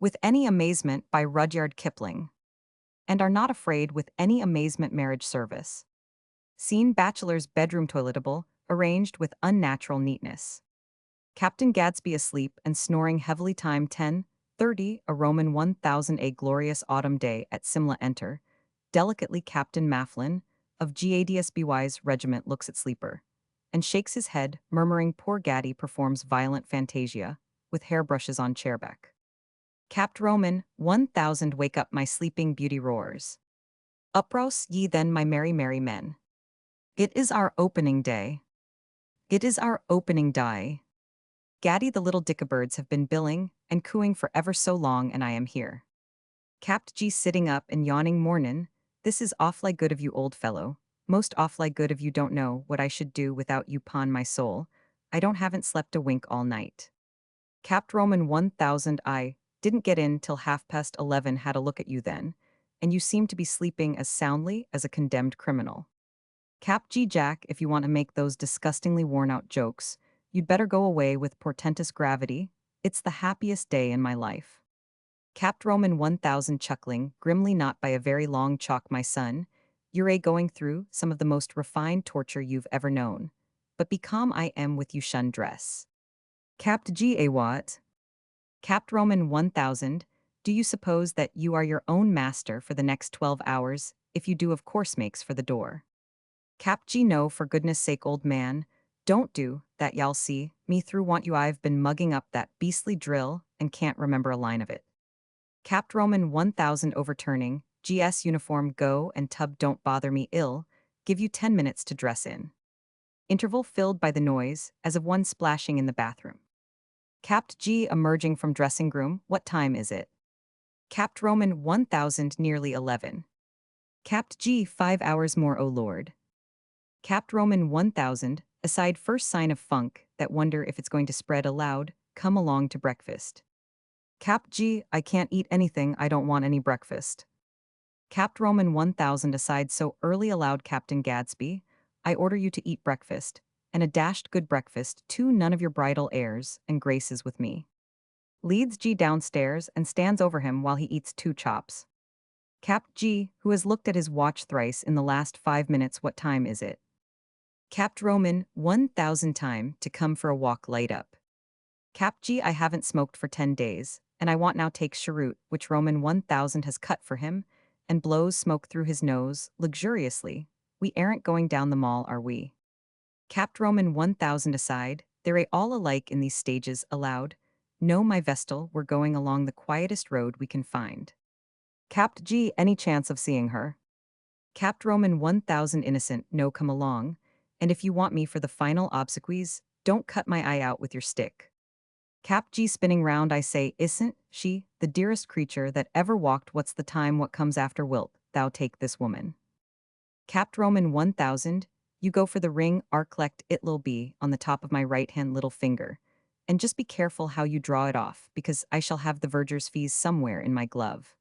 With Any Amazement by Rudyard Kipling, and are not afraid with any amazement marriage service. Seen bachelor's bedroom toiletable, arranged with unnatural neatness. Captain Gadsby asleep and snoring heavily. Time 10:30, a Roman 1000, a glorious autumn day at Simla. Enter. Delicately Captain Mafflin, of Gadsby's regiment, looks at sleeper and shakes his head, murmuring poor Gaddy performs violent fantasia, with hairbrushes on chairback. Capt. Roman 1000, wake up my sleeping beauty roars. Uprouse ye then, my merry merry men. It is our opening day. It is our opening day. Gaddy, the little dickabirds have been billing and cooing for ever so long, and I am here. Capt. G, sitting up and yawning. Mornin', this is awfully good of you, old fellow. Most awfully good of you. Don't know what I should do without you, pon my soul. I don't haven't slept a wink all night. Capt. Roman 1000, I didn't get in till 11:30. Had a look at you then, and you seem to be sleeping as soundly as a condemned criminal. Cap. G, Jack, if you want to make those disgustingly worn-out jokes, you'd better go away with portentous gravity. It's the happiest day in my life. Capt. Roman 1000, chuckling grimly, not by a very long chalk, my son. You're going through some of the most refined torture you've ever known. But be calm, I am with you, shun dress. Capt. G, a what? Capt. Roman 1000, do you suppose that you are your own master for the next 12 hours? If you do, of course makes for the door. Cap. G, no, for goodness sake, old man, don't do that. Y'all see me through. Want you? I've been mugging up that beastly drill and can't remember a line of it. Capt. Roman 1000, overturning GS uniform, go and tub, don't bother me. Ill give you 10 minutes to dress in. Interval filled by the noise as of one splashing in the bathroom. Capt. G, emerging from dressing room, what time is it? Capt. Roman 1000, nearly 11. Capt. G, 5 hours more, oh lord. Capt. Roman 1000, aside, first sign of funk, that wonder if it's going to spread aloud, come along to breakfast. Capt. G, I can't eat anything, I don't want any breakfast. Capt. Roman 1000, aside, so early, aloud, Captain Gadsby, I order you to eat breakfast, and a dashed good breakfast too, none of your bridal airs and graces with me. Leads G downstairs and stands over him while he eats 2 chops. Capt. G, who has looked at his watch thrice in the last 5 minutes, what time is it? Capt. Roman 1000, time to come for a walk, light up. Capt. G, I haven't smoked for 10 days, and I want now. Takes cheroot, which Roman 1000 has cut for him, and blows smoke through his nose, luxuriously. We aren't going down the mall, are we? Capt. Roman 1000, aside, they're all alike in these stages, aloud. No, my Vestal, we're going along the quietest road we can find. Capt. G, any chance of seeing her? Capt. Roman 1000, innocent, no, come along, and if you want me for the final obsequies, don't cut my eye out with your stick. Capt. G, spinning round, I say, isn't she the dearest creature that ever walked? What's the time? What comes after? Wilt thou take this woman? Capt. Roman 1000, you go for the ring, arclect, it'll be on the top of my right-hand little finger, and just be careful how you draw it off, because I shall have the verger's fees somewhere in my glove.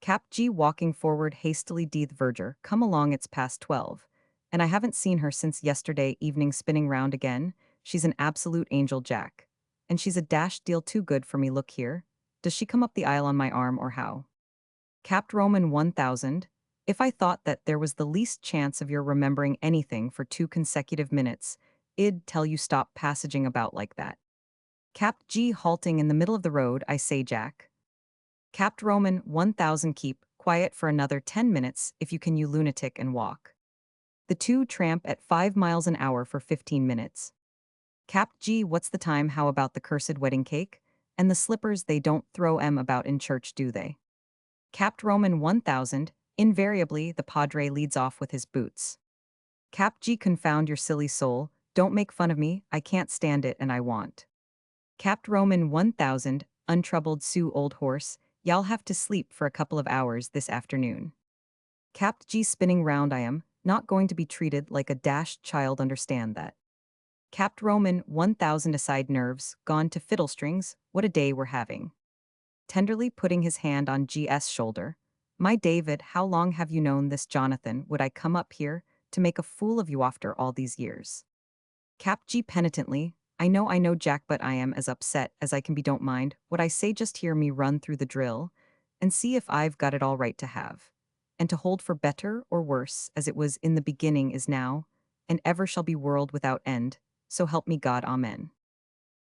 Capt. G, walking forward hastily, the verger, come along, it's past 12, and I haven't seen her since yesterday evening. Spinning round again, she's an absolute angel, Jack. And she's a dashed deal too good for me. Look here, does she come up the aisle on my arm, or how? Capt. Roman 1000, if I thought that there was the least chance of your remembering anything for 2 consecutive minutes, I'd tell you stop passaging about like that. Capt. G, halting in the middle of the road, I say, Jack. Capt. Roman 1000, keep quiet for another 10 minutes if you can, you lunatic, and walk. The 2 tramp at 5 miles an hour for 15 minutes. Capt. G, what's the time? How about the cursed wedding cake? And the slippers, they don't throw 'em about in church, do they? Capt. Roman 1000, invariably the padre leads off with his boots. Capt. G, confound your silly soul, don't make fun of me, I can't stand it and I want. Capt. Roman 1000, untroubled Sioux, old horse, y'all have to sleep for a couple of hours this afternoon. Capt. G, spinning round, I am not going to be treated like a dashed child, understand that. Capt. Roman 1000, aside, nerves gone to fiddlestrings, what a day we're having. Tenderly putting his hand on G.'s shoulder, my David, how long have you known this Jonathan? Would I come up here to make a fool of you after all these years? Capt. G, penitently, I know, Jack, but I am as upset as I can be. Don't mind what I say, just hear me run through the drill and see if I've got it all right to have. And to hold for better or worse, as it was in the beginning, is now, and ever shall be, world without end. So help me God, amen.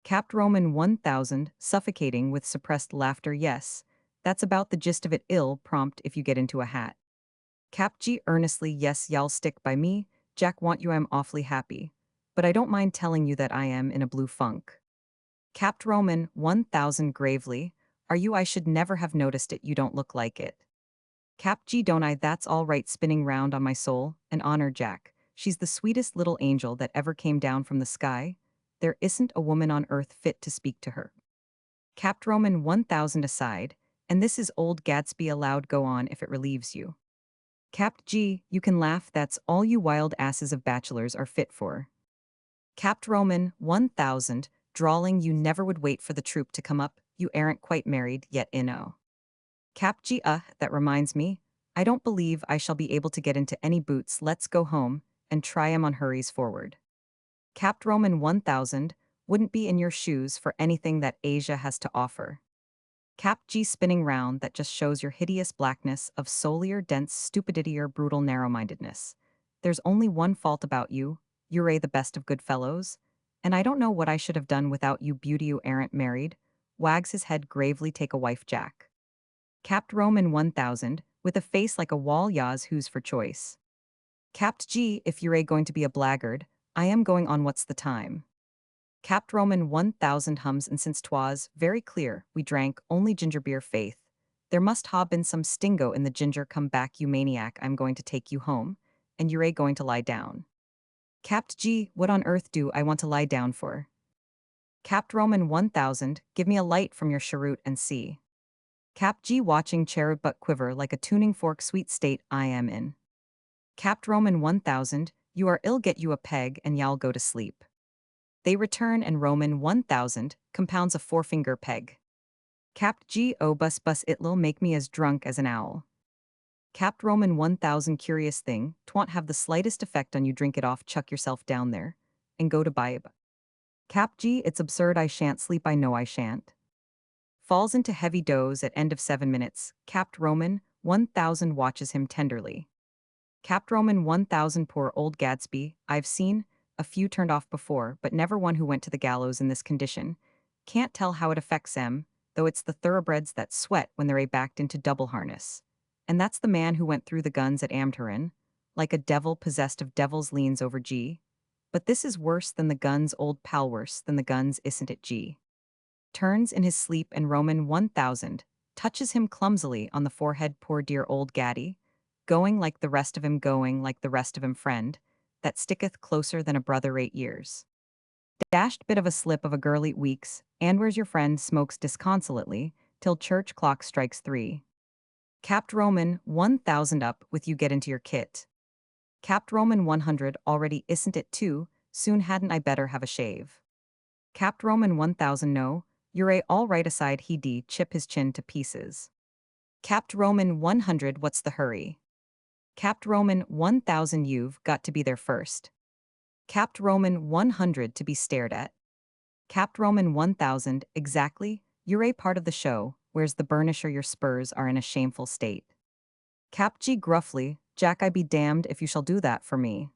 Capt Roman 1000, suffocating with suppressed laughter. Yes, that's about the gist of it. Ill prompt if you get into a hat. Cap G earnestly. Yes, y'all stick by me. Jack, want you, I'm awfully happy. But I don't mind telling you that I am in a blue funk. Capt Roman 1000 gravely. Are you? I should never have noticed it. You don't look like it. Cap G, don't I? That's all right, spinning round on my soul and honor, Jack. She's the sweetest little angel that ever came down from the sky. There isn't a woman on earth fit to speak to her. Capt Roman 1000 aside, and this is old Gadsby aloud. Go on if it relieves you. Capt G, you can laugh, that's all you wild asses of bachelors are fit for. Capt Roman 1000, drawling, you never would wait for the troop to come up, you aren't quite married yet, inno. Capt G, that reminds me, I don't believe I shall be able to get into any boots. Let's go home and try 'em on. Hurries forward. Capt Roman 1000, wouldn't be in your shoes for anything that Asia has to offer. Cap G, spinning round, that just shows your hideous blackness of soulier, dense stupidity or brutal narrow-mindedness. There's only one fault about you, you're the best of good fellows, and I don't know what I should have done without you. Beauty, you aren't married. Wags his head gravely. Take a wife, Jack. Capt Roman 1000, with a face like a wall. Yas, who's for choice? Capt G, if you're going to be a blackguard, I am going on. What's the time? Capt Roman 1000 hums, and since 'twas very clear we drank only ginger beer, faith, there must ha been some stingo in the ginger. Come back, you maniac, I'm going to take you home, and you're going to lie down. Capt G, what on earth do I want to lie down for? Capt Roman 1000, give me a light from your cheroot and see. Capt G, watching cherub but quiver like a tuning fork. Sweet state I am in. Capt Roman 1000, you are ill, get you a peg and y'all go to sleep. They return, and Roman 1000 compounds a forefinger peg. Capt G, oh bus it'll make me as drunk as an owl. Capt Roman 1000, curious thing, 'twon't have the slightest effect on you. Drink it off, chuck yourself down there, and go to bibe. Capt G, it's absurd, I shan't sleep, I know I shan't. Falls into heavy doze at end of 7 minutes. Capt Roman 1000 watches him tenderly. Capt Roman 1000, poor old Gadsby, I've seen a few turned off before, but never one who went to the gallows in this condition. Can't tell how it affects em, though it's the thoroughbreds that sweat when they're backed into double harness. And that's the man who went through the guns at Amturin, like a devil possessed of devils. Leans over G. But this is worse than the guns, old pal, worse than the guns, isn't it, G? Turns in his sleep, and Roman 1000 touches him clumsily on the forehead. Poor dear old Gaddy, going like the rest of him, going like the rest of him, friend, that sticketh closer than a brother 8 years. Dashed bit of a slip of a girl 8 weeks, and where's your friend? Smokes disconsolately, till church clock strikes 3. Capt Roman 1000, up with you, get into your kit. Capt Roman 100, already, isn't it too soon? Hadn't I better have a shave? Capt Roman 1000, no, you're all right. Aside, he chip his chin to pieces. Capt Roman 100, what's the hurry? Capt Roman 1000, you've got to be there first. Capt Roman 100, to be stared at. Capt Roman 1000, exactly, you're a part of the show, where's the burnish, or your spurs are in a shameful state. Capt G, gruffly, Jack, I be damned if you shall do that for me.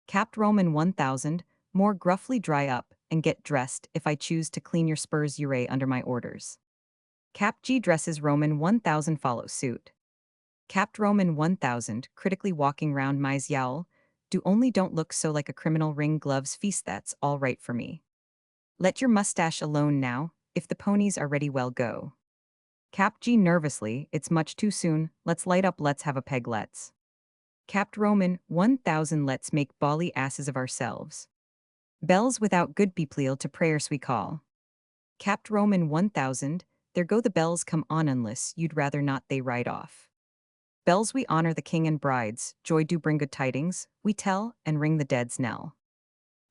Capt Roman 1000, more gruffly, dry up and get dressed if I choose to clean your spurs. You're under my orders. Capt G dresses. Roman 1000 follows suit. Capt Roman 1000, critically walking round. Mise yowl, do only don't look so like a criminal. Ring gloves, feast, that's all right for me. Let your mustache alone now, if the ponies are ready, well, go. Capt G nervously, it's much too soon, let's light up, let's have a peg, let's. Capt Roman 1000, let's make bally asses of ourselves. Bells without good be pleal to prayers we call. Capt Roman 1000, there go the bells, come on, unless you'd rather not they ride off. Bells, we honor the king and brides, joy do bring good tidings, we tell, and ring the dead's knell.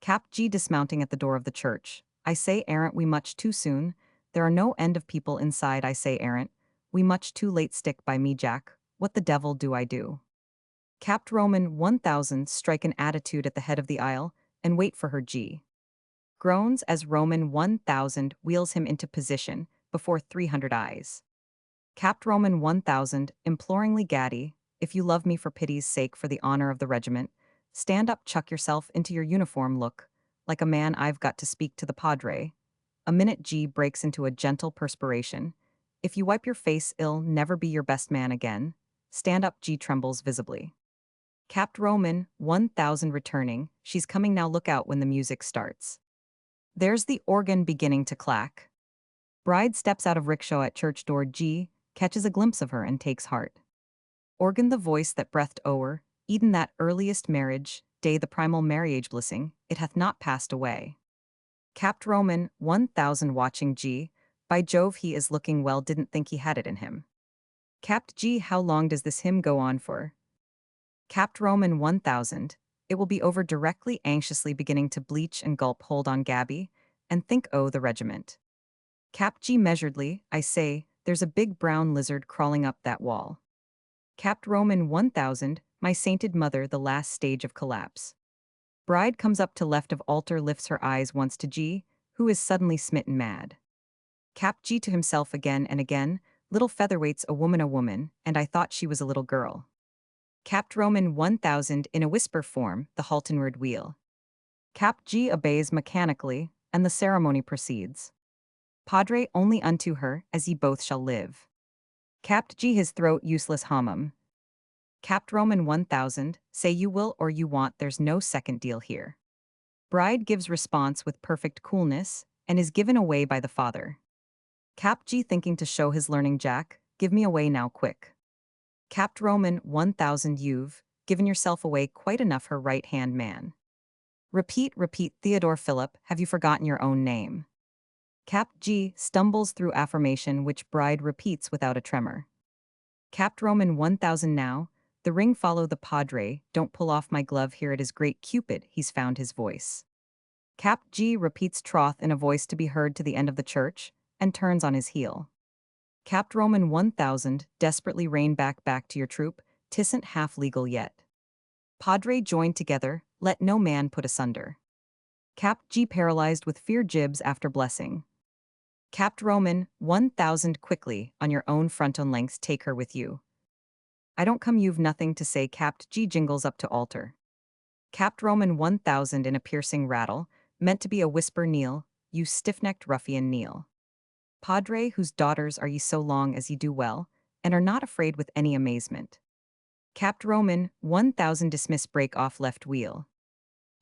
Capt G dismounting at the door of the church, I say, aren't we much too soon? There are no end of people inside. I say, aren't we much too late? Stick by me, Jack, what the devil do I do? Capt Roman 1000, strike an attitude at the head of the aisle, and wait for her, G. groans as Roman 1000 wheels him into position before 300 eyes. Capt Roman 1000, imploringly Gaddy, if you love me for pity's sake for the honor of the regiment, stand up, chuck yourself into your uniform, look like a man, I've got to speak to the padre. A minute G breaks into a gentle perspiration. If you wipe your face, I'll never be your best man again. Stand up, G trembles visibly. Capt Roman 1000 returning, she's coming now, look out when the music starts. There's the organ beginning to clack. Bride steps out of rickshaw at church door, G catches a glimpse of her and takes heart. Organ the voice that breathed o'er, Eden that earliest marriage, day the primal marriage blissing, it hath not passed away. Capt Roman 1000 watching G, by Jove he is looking well, didn't think he had it in him. Capt G, how long does this hymn go on for? Capt Roman 1000, it will be over directly, anxiously beginning to bleach and gulp, hold on Gabby, and think oh the regiment. Capt G measuredly, I say, there's a big brown lizard crawling up that wall. Capt Roman 1000, my sainted mother, the last stage of collapse. Bride comes up to left of altar, lifts her eyes once to G, who is suddenly smitten mad. Capt G to himself again and again, little featherweights, a woman, and I thought she was a little girl. Capt Roman 1000 in a whisper form, the haltenward wheel. Capt G obeys mechanically, and the ceremony proceeds. Padre, only unto her, as ye both shall live. Capt G his throat useless homum. Capt Roman 1000, say you will or you want, there's no second deal here. Bride gives response with perfect coolness, and is given away by the father. Capt G thinking to show his learning, Jack, give me away now quick. Capt Roman 1000, you've given yourself away quite enough, her right-hand man. Repeat, Theodore Philip, have you forgotten your own name? Capt G stumbles through affirmation, which Bride repeats without a tremor. Capt Roman 1000 now, the ring follow the padre, don't pull off my glove, here it is, great Cupid, he's found his voice. Capt G repeats troth in a voice to be heard to the end of the church, and turns on his heel. Capt Roman 1000, desperately rein back to your troop, tisn't half legal yet. Padre joined together, let no man put asunder. Capt G paralyzed with fear jibs after blessing. Capt Roman 1000 quickly, on your own fronton lengths take her with you. I don't come, you've nothing to say, Capt G jingles up to altar. Capt Roman 1000 in a piercing rattle, meant to be a whisper, kneel, you stiff-necked ruffian, kneel. Padre, whose daughters are ye, so long as ye do well, and are not afraid with any amazement. Capt Roman 1000 dismiss, break off left wheel.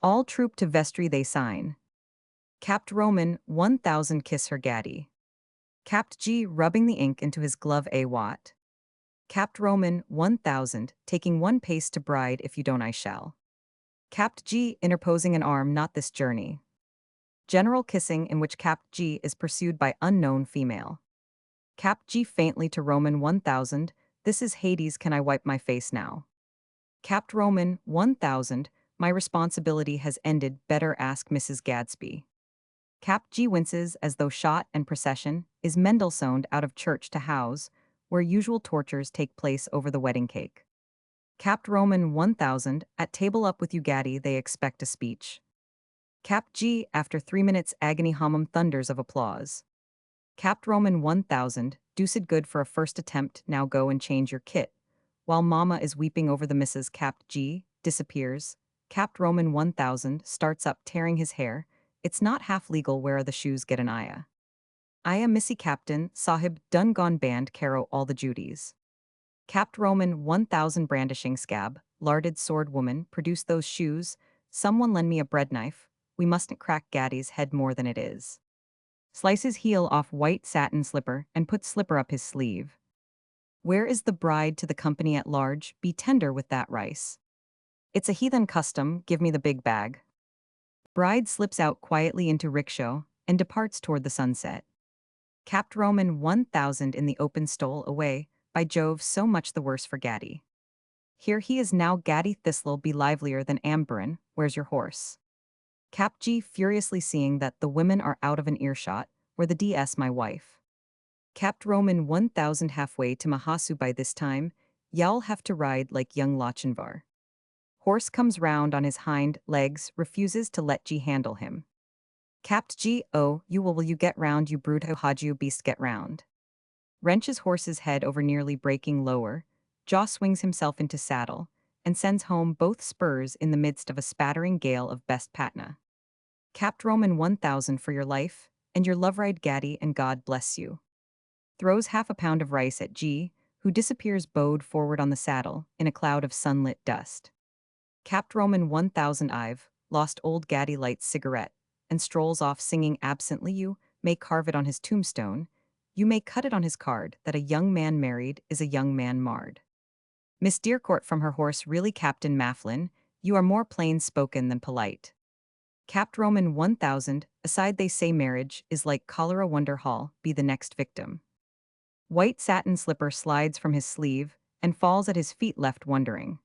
All troop to vestry they sign. Capt Roman 1000 kiss her Gaddy. Capt G rubbing the ink into his glove, a wat. Capt Roman 1000 taking one pace to Bride, if you don't I shall. Capt G interposing an arm, not this journey. General kissing in which Capt G is pursued by unknown female. Capt G faintly to Roman 1000, this is Hades, can I wipe my face now? Capt Roman 1000, my responsibility has ended, better ask Mrs. Gadsby. Capt G winces as though shot and procession is Mendelssohned out of church to house, where usual tortures take place over the wedding cake. Capt Roman 1000, at table up with you Gaddy, they expect a speech. Capt G, after 3 minutes agony homum, thunders of applause. Capt Roman 1000, deuced good for a first attempt, now go and change your kit. While Mama is weeping over the Mrs. Capt G, disappears. Capt Roman 1000 starts up, tearing his hair. It's not half legal, where are the shoes, get an aya. Aya Missy Captain, Sahib, done gone band, Caro all the duties. Capt Roman 1000 brandishing scab, larded sword woman, produce those shoes, someone lend me a bread knife, we mustn't crack Gaddy's head more than it is. Slice his heel off white satin slipper and put slipper up his sleeve. Where is the bride to the company at large, be tender with that rice. It's a heathen custom, give me the big bag. Bride slips out quietly into rickshaw and departs toward the sunset. Capt Roman 1000 in the open stole away, by Jove, so much the worse for Gaddy. Here he is now, Gaddy Thistle, be livelier than Amberin, where's your horse? Capt G furiously seeing that the women are out of an earshot, where the DS my wife. Capt Roman 1000 halfway to Mahasu by this time, y'all have to ride like young Lochinvar. Horse comes round on his hind legs, refuses to let G handle him. Capt G, oh, you will you get round, you brood, how had you beast get round. Wrenches horse's head over, nearly breaking lower. Jaw swings himself into saddle, and sends home both spurs in the midst of a spattering gale of best Patna. Capt Roman 1000 for your life, and your love ride Gaddy, and God bless you. Throws half a pound of rice at G, who disappears bowed forward on the saddle, in a cloud of sunlit dust. Capt Roman 1000 I've lost old Gaddy lights cigarette, and strolls off singing absently. You may carve it on his tombstone, you may cut it on his card, that a young man married is a young man marred. Miss Dearcourt from her horse, really Captain Mafflin, you are more plain spoken than polite. Capt Roman 1000, aside they say marriage is like cholera, wonder hall, be the next victim. White satin slipper slides from his sleeve, and falls at his feet left wondering.